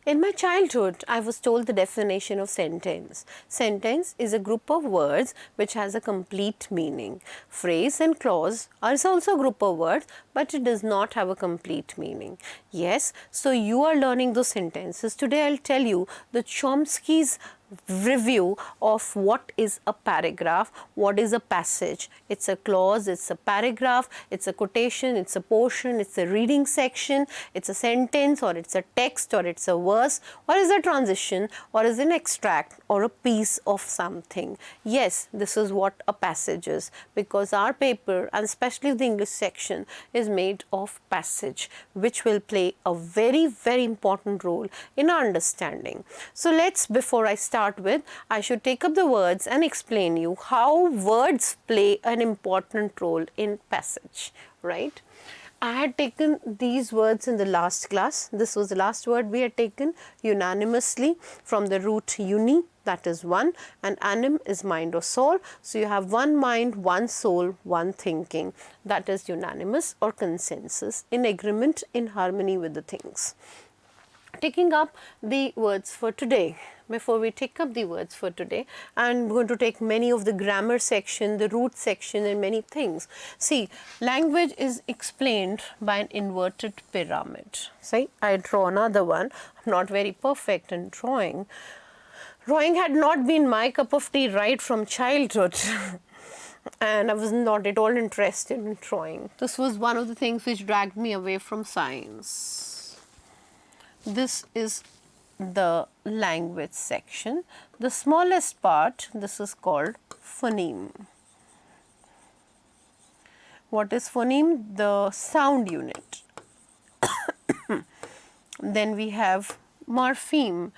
In my childhood, I was told the definition of sentence. Sentence is a group of words which has a complete meaning. Phrase and clause are also a group of words, but it does not have a complete meaning. Yes, so you are learning those sentences. Today I'll tell you the Chomsky's review of what is a paragraph, what is a passage. It's a clause, it's a paragraph, it's a quotation, it's a portion, it's a reading section, it's a sentence, or it's a text, or it's a verse, or is a transition, or is an extract, or a piece of something. Yes, this is what a passage is, because our paper, and especially the English section, is made of passage, which will play a very, very important role in our understanding. So let's, before I start with, I should take up the words and explain you how words play an important role in passage, right? I had taken these words in the last class. This was the last word we had taken, unanimously, from the root uni, that is one, and anim is mind or soul. So you have one mind, one soul, one thinking. That is unanimous or consensus, in agreement, in harmony with the things. Taking up the words for today. Before we take up the words for today, I'm going to take many of the grammar section, the root section, and many things. See, language is explained by an inverted pyramid. See, I draw another one. I'm not very perfect in drawing. Drawing had not been my cup of tea right from childhood. And I was not at all interested in drawing. This was one of the things which dragged me away from science. This is the language section. The smallest part, this is called phoneme. What is phoneme? The sound unit. Then we have morpheme,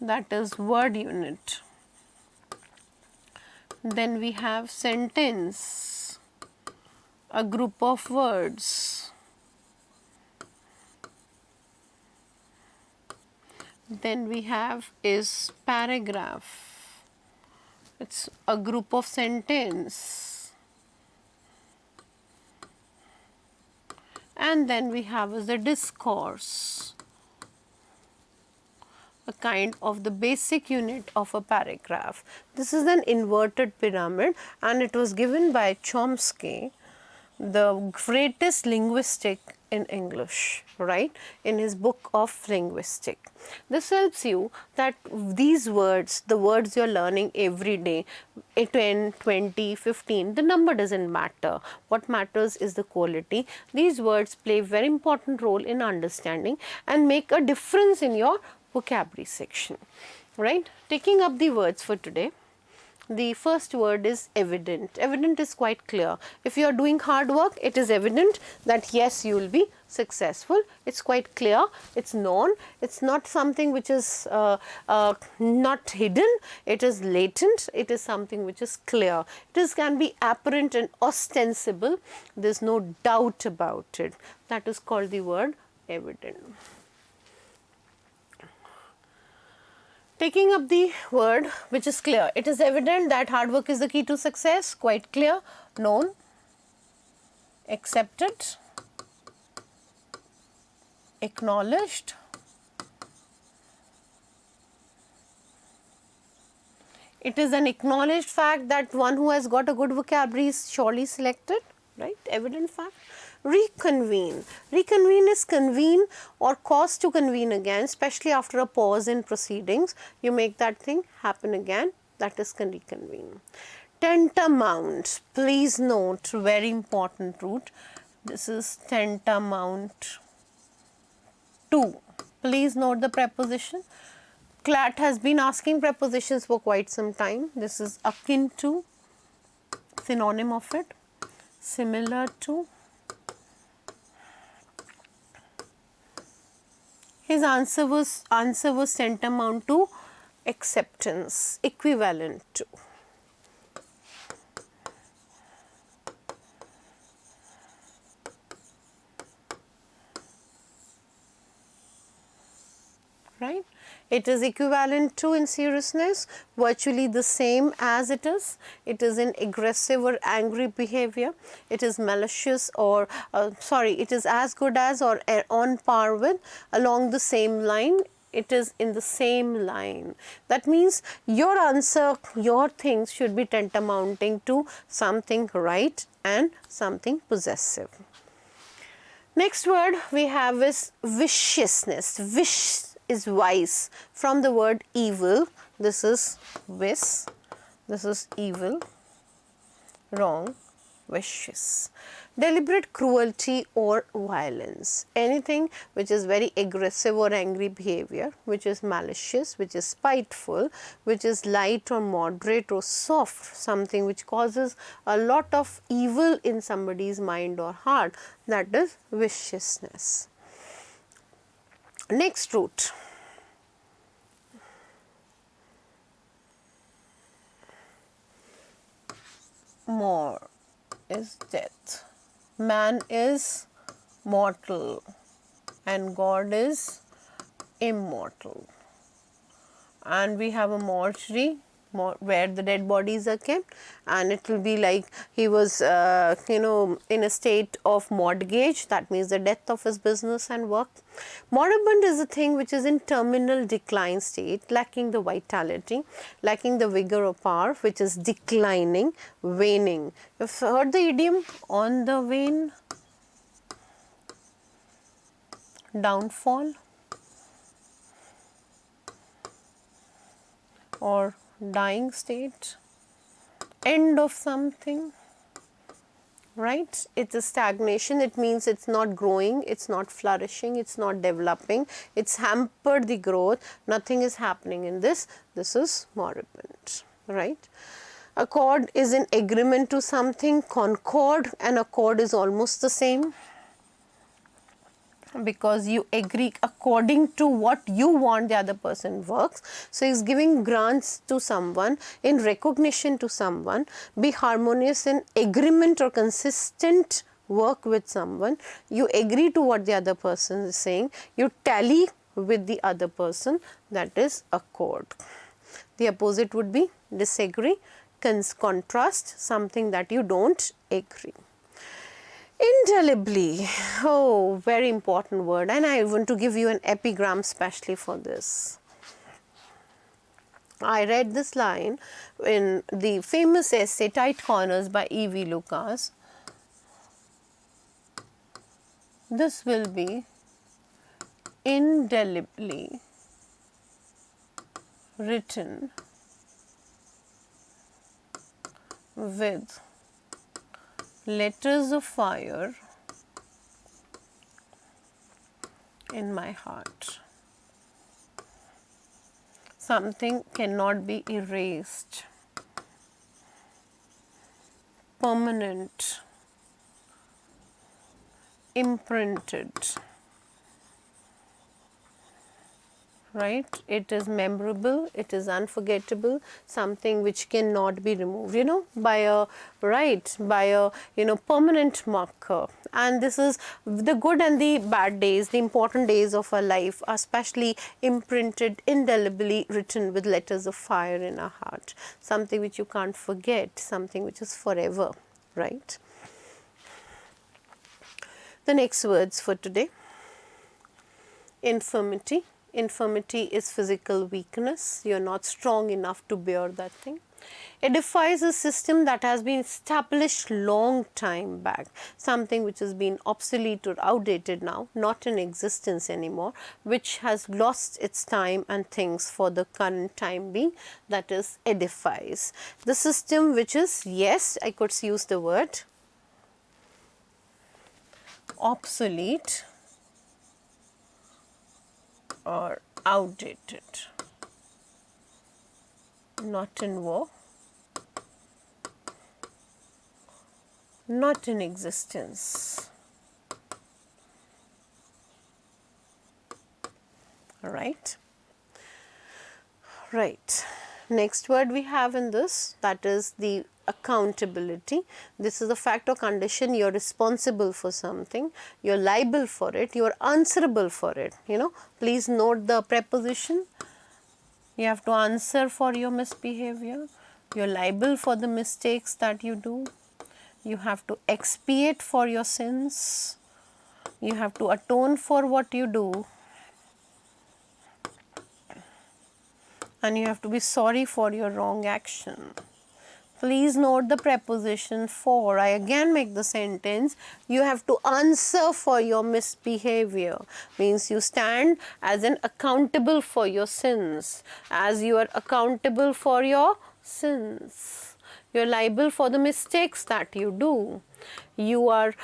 that is word unit. Then we have sentence, a group of words. Then we have is paragraph. It's a group of sentence. And then we have is the discourse, a kind of the basic unit of a paragraph. This is an inverted pyramid, and it was given by Chomsky, the greatest linguistic in English, right, in his book of linguistic. This helps you that these words, the words you're learning every day, 10, 20, 15, the number doesn't matter. What matters is the quality. These words play a very important role in understanding and make a difference in your vocabulary section, right? Taking up the words for today. The first word is evident. Evident is quite clear. If you are doing hard work, it is evident that yes, you will be successful. It's quite clear. It's known. It's not something which is not hidden. It is latent. It is something which is clear. Can be apparent and ostensible. There's no doubt about it. That is called the word evident. Taking up the word which is clear. It is evident that hard work is the key to success. Quite clear. Known. Accepted. Acknowledged. It is an acknowledged fact that one who has got a good vocabulary is surely selected, right? Evident fact. Reconvene. Reconvene is convene or cause to convene again, especially after a pause in proceedings. You make that thing happen again. That is reconvene. Tantamount. Please note, very important root. This is tantamount to. Please note the preposition. CLAT has been asking prepositions for quite some time. This is akin to, synonym of it, similar to. His answer was tantamount to, acceptance, equivalent to. Right? It is equivalent to in seriousness, virtually the same as it is. It is in aggressive or angry behavior. It is malicious or it is as good as or on par with, along the same line. It is in the same line. That means your answer, your things should be tantamounting to something right and something possessive. Next word we have is viciousness. Vish is vice, from the word evil. This is vis, this is evil, wrong, vicious. Deliberate cruelty or violence. Anything which is very aggressive or angry behavior, which is malicious, which is spiteful, which is light or moderate or soft, something which causes a lot of evil in somebody's mind or heart, that is viciousness. Next root. More is death. Man is mortal and God is immortal. And we have a mortuary where the dead bodies are kept, and it will be like he was in a state of mortgage, that means the death of his business and work. Moribund is a thing which is in terminal decline state, lacking the vitality, lacking the vigor or power, which is declining, waning. You've heard the idiom on the wane, downfall, or dying state, end of something, right? It's a stagnation. It means it's not growing, it's not flourishing, it's not developing, it's hampered the growth, nothing is happening in this. This is moribund, right? Accord is in agreement to something. Concord and accord is almost the same, because you agree according to what you want the other person works. So, he is giving grants to someone in recognition to someone. Be harmonious in agreement or consistent work with someone. You agree to what the other person is saying. You tally with the other person, that is accord. The opposite would be disagree, contrast, something that you don't agree. Indelibly, oh, very important word, and I want to give you an epigram specially for this. I read this line in the famous essay Tight Corners by E.V. Lucas. This will be indelibly written with letters of fire in my heart. Something cannot be erased. Permanent, imprinted, right? It is memorable, it is unforgettable, something which cannot be removed, by a permanent marker. And this is the good and the bad days, the important days of our life are specially imprinted, indelibly written with letters of fire in our heart. Something which you can't forget, something which is forever, right? The next words for today. Infirmity. Infirmity is physical weakness. You are not strong enough to bear that thing. Edifies a system that has been established long time back, something which has been obsolete or outdated now, not in existence anymore, which has lost its time and things for the current time being, that is edifies. The system which is, yes, I could use the word obsolete or outdated, not in war, not in existence. Right? Right. Next word we have in this, that is the accountability. This is a fact or condition. You are responsible for something, you are liable for it, you are answerable for it. Please note the preposition You have to answer for your misbehavior. You're liable for the mistakes that you do. You have to expiate for your sins. You have to atone for what you do. And you have to be sorry for your wrong action. Please note the preposition for. I again make the sentence. You have to answer for your misbehavior. Means you stand as an accountable for your sins. As you are accountable for your sins. You are liable for the mistakes that you do. You have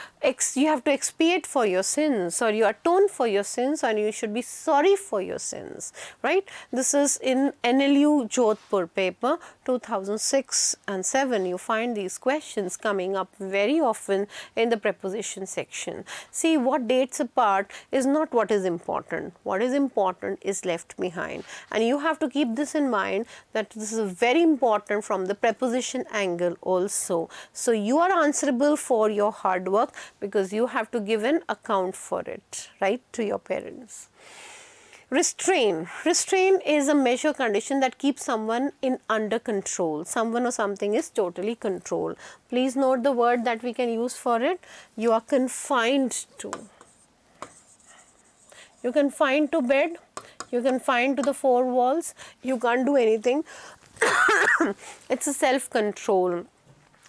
to expiate for your sins, or you atone for your sins, and you should be sorry for your sins, right? This is in NLU Jodhpur paper 2006 and 7. You find these questions coming up very often in the preposition section. See, what dates apart is not what is important. What is important is left behind, and you have to keep this in mind that this is very important from the preposition angle also. So you are answerable for your hard work because you have to give an account for it, right, to your parents. Restrain. Restrain is a measure condition that keeps someone in under control. Someone or something is totally controlled. Please note the word that we can use for it. You are confined to. You're confined to bed. You're confined to the four walls. You can't do anything. It's a self-control.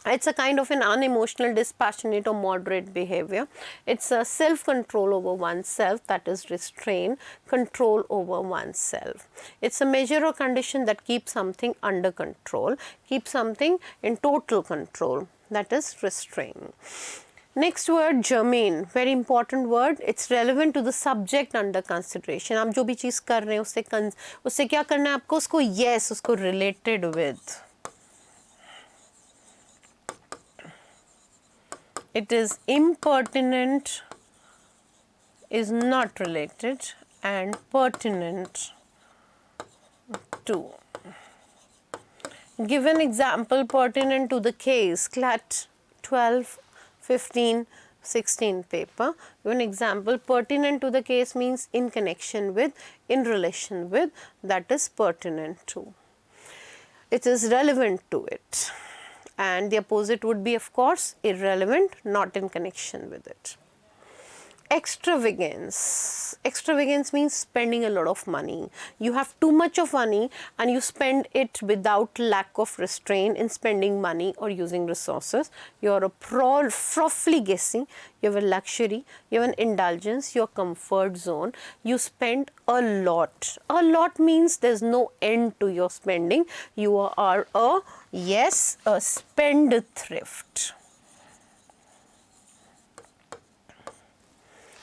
It's a kind of an unemotional, dispassionate or moderate behavior. It's a self-control over oneself, that is restrain, control over oneself. It's a measure or condition that keeps something under control, keeps something in total control, that is restrain. Next word, germane, very important word. It's relevant to the subject under consideration. आप जो भी चीज़ कर रहे हैं उससे क्या करना है आपको? उसको yes, उसको related with. It is impertinent, is not related, and pertinent to. Give an example pertinent to the case, CLAT 12, 15, 16 paper. Give an example pertinent to the case means in connection with, in relation with, that is pertinent to. It is relevant to it. And the opposite would be, of course, irrelevant, not in connection with it. Extravagance. Extravagance means spending a lot of money. You have too much of money and you spend it without lack of restraint in spending money or using resources. You are a profligacy, you have a luxury, you have an indulgence, your comfort zone. You spend a lot. A lot means there's no end to your spending. You are a spendthrift.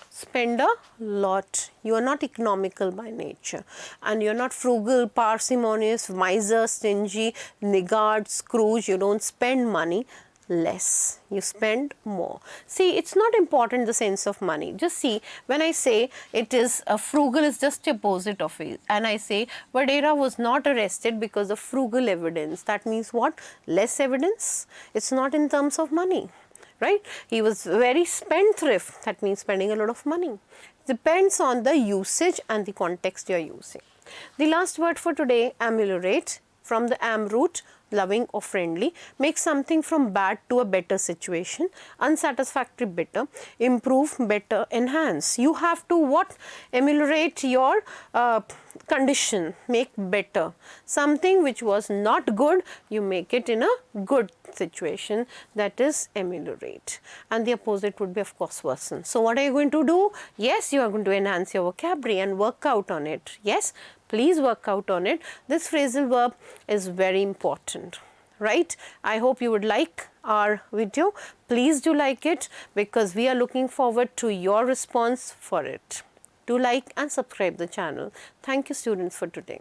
Spend a lot. You are not economical by nature, and you are not frugal, parsimonious, miser, stingy, niggard, Scrooge. You don't spend money less, you spend more. See, it's not important the sense of money. Just see, when I say it is frugal is just the opposite of it, and I say Vadera was not arrested because of frugal evidence. That means what? Less evidence. It's not in terms of money. Right? He was very spendthrift, that means spending a lot of money. Depends on the usage and the context you are using. The last word for today, ameliorate, from the am root, loving or friendly, make something from bad to a better situation, unsatisfactory better, improve better, enhance. You have to what? Ameliorate your condition, make better. Something which was not good, you make it in a good situation, that is ameliorate. And the opposite would be, of course, worsen. So what are you going to do? Yes, you are going to enhance your vocabulary and work out on it. Yes, please work out on it. This phrasal verb is very important, right? I hope you would like our video. Please do like it because we are looking forward to your response for it. Do like and subscribe the channel. Thank you, students, for today.